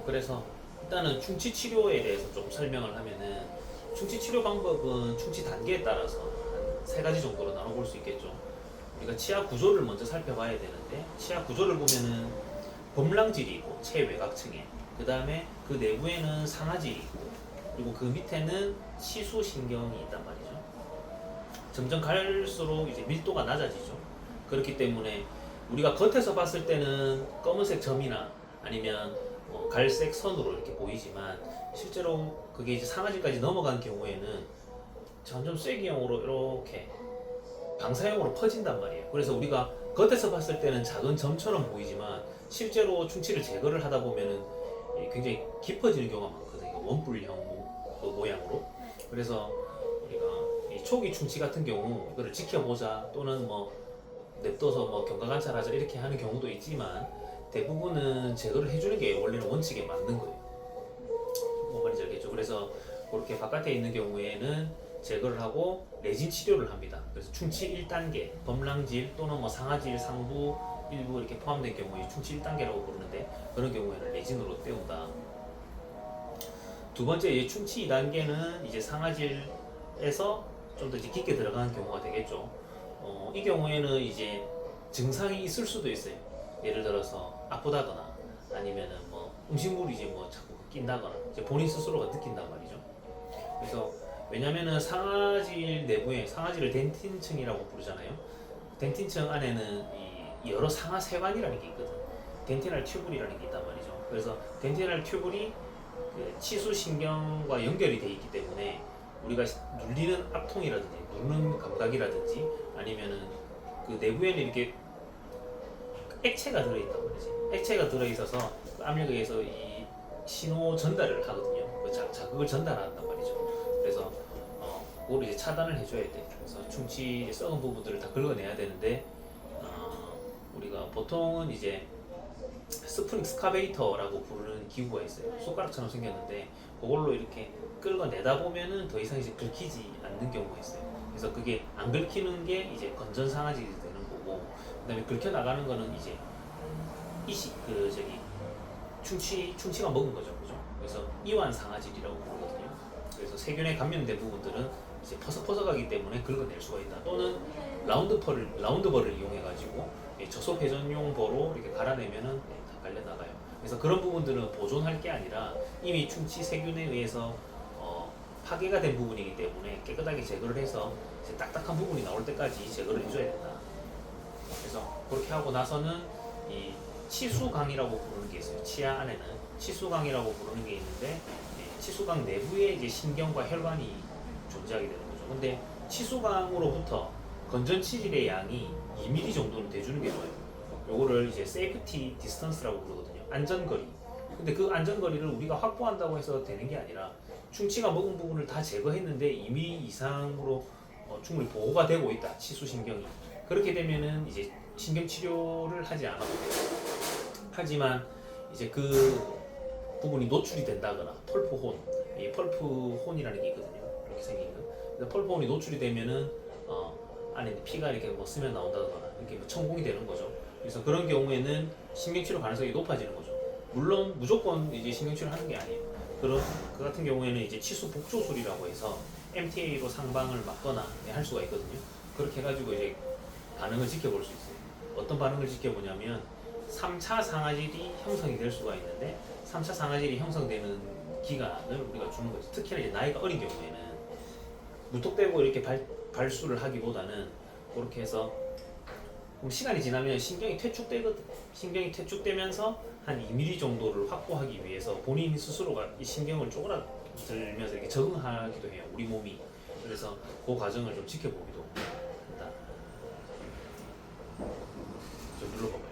그래서 일단은 충치 치료에 대해서 좀 설명을 하면은 충치 치료 방법은 충치 단계에 따라서 한 세 가지 정도로 나눠볼 수 있겠죠. 우리가 치아 구조를 먼저 살펴봐야 되는데 치아 구조를 보면은 범랑질이 있고 체외곽층에 그 다음에 그 내부에는 상아질이 있고 그리고 그 밑에는 치수신경이 있단 말이죠. 점점 갈수록 이제 밀도가 낮아지죠. 그렇기 때문에 우리가 겉에서 봤을 때는 검은색 점이나 아니면 갈색 선으로 이렇게 보이지만 실제로 그게 이제 상아질까지 넘어간 경우에는 점점 쐐기형으로 이렇게 방사형으로 퍼진단 말이에요. 그래서 우리가 겉에서 봤을 때는 작은 점처럼 보이지만 실제로 충치를 제거를 하다 보면은 굉장히 깊어지는 경우가 많거든요. 원뿔형 모양으로. 그래서 우리가 이 초기 충치 같은 경우 이거를 지켜보자 또는 뭐 냅둬서 뭐 경과관찰하자 이렇게 하는 경우도 있지만 대부분은 제거를 해주는 게 원래는 원칙에 맞는 거예요. 뭐 말인지 알겠죠? 그래서 그렇게 바깥에 있는 경우에는 제거를 하고 레진 치료를 합니다. 그래서 충치 1단계, 범랑질 또는 뭐 상아질 상부 일부 이렇게 포함된 경우에 충치 1단계라고 부르는데 그런 경우에는 레진으로 때운다. 두 번째 이제 충치 2단계는 이제 상아질에서 좀 더 이제 깊게 들어가는 경우가 되겠죠. 이 경우에는 이제 증상이 있을 수도 있어요. 예를 들어서 아프다거나 아니면은 뭐 음식물이 이제 뭐 자꾸 낀다거나 이제 본인 스스로가 느낀단 말이죠. 그래서 왜냐면은 상아질 내부에 상아질을 덴틴층이라고 부르잖아요. 덴틴층 안에는 이 여러 상하세관이라는 게 있거든. 덴티널 튜블이라는 게 있단 말이죠. 그래서 덴티널 튜블이 그 치수신경과 연결이 돼 있기 때문에 우리가 눌리는 압통이라든지 누르는 감각이라든지 아니면은 그 내부에는 이렇게 액체가 들어있단 말이지. 액체가 들어있어서 그 압력에 의해서 이 신호 전달을 하거든요. 그 자극을 전달한단 말이죠. 그래서 그걸 이제 차단을 해줘야 돼. 그래서 충치 썩은 부분들을 다 긁어내야 되는데 우리가 보통은 이제 스프링 스카베이터라고 부르는 기구가 있어요. 손가락처럼 생겼는데 그걸로 이렇게 끌어내다 보면은 더 이상 이제 긁히지 않는 경우가 있어요. 그래서 그게 안 긁히는 게 이제 건전 상아질이 되는 거고, 그다음에 긁혀 나가는 거는 이제 충치가 먹은 거죠, 그죠? 그래서 이완 상아질이라고 부르거든요. 그래서 세균에 감염된 부분들은 이제 퍼석퍼석하기 때문에 긁어낼 수가 있다. 또는 라운드벌을 이용해가지고 저속 회전용 버로 이렇게 갈아내면은 다 갈려 나가요. 그래서 그런 부분들은 보존할 게 아니라 이미 충치 세균에 의해서 파괴가 된 부분이기 때문에 깨끗하게 제거를 해서 이제 딱딱한 부분이 나올 때까지 제거를 해줘야 된다. 그래서 그렇게 하고 나서는 이 치수강이라고 부르는 게 있어요. 치아 안에는 치수강이라고 부르는 게 있는데 치수강 내부에 이제 신경과 혈관이 존재하게 되는 거죠. 근데 치수강으로부터 건전 치질의 양이 2mm 정도는 돼주는 게 좋아요. 요거를 이제 세이프티 디스턴스라고 부르거든요. 안전거리. 근데 그 안전거리를 우리가 확보한다고 해서 되는 게 아니라 충치가 먹은 부분을 다 제거했는데 2mm 이상으로 충분히 보호가 되고 있다. 치수신경이. 그렇게 되면은 이제 신경 치료를 하지 않아도 돼요. 하지만 이제 그 부분이 노출이 된다거나 펄프혼, 이 펄프혼이라는 게 있거든요. 이렇게 생긴 거. 그래서 펄프혼이 노출이 되면은 안에 피가 이렇게 뭐 스며 나온다거나 이렇게 뭐 천공이 되는 거죠. 그래서 그런 경우에는 신경치료 가능성이 높아지는 거죠. 물론 무조건 이제 신경치료를 하는 게 아니에요. 그 같은 경우에는 이제 치수 복조술이라고 해서 MTA로 상방을 막거나 할 수가 있거든요. 그렇게 해가지고 이제 반응을 지켜볼 수 있어요. 어떤 반응을 지켜보냐면 3차 상아질이 형성이 될 수가 있는데 3차 상아질이 형성되는 기간을 우리가 주는 거죠. 특히나 이제 나이가 어린 경우에는 무턱대고 이렇게 발수를 하기보다는 그렇게 해서 시간이 지나면 신경이 퇴축되거든. 신경이 퇴축되면서 한 2mm 정도를 확보하기 위해서 본인 스스로가 이 신경을 쪼그라들면서 이렇게 적응하기도 해요. 우리 몸이. 그래서 그 과정을 좀 지켜보기도 한다. 좀 눌러봐봐요.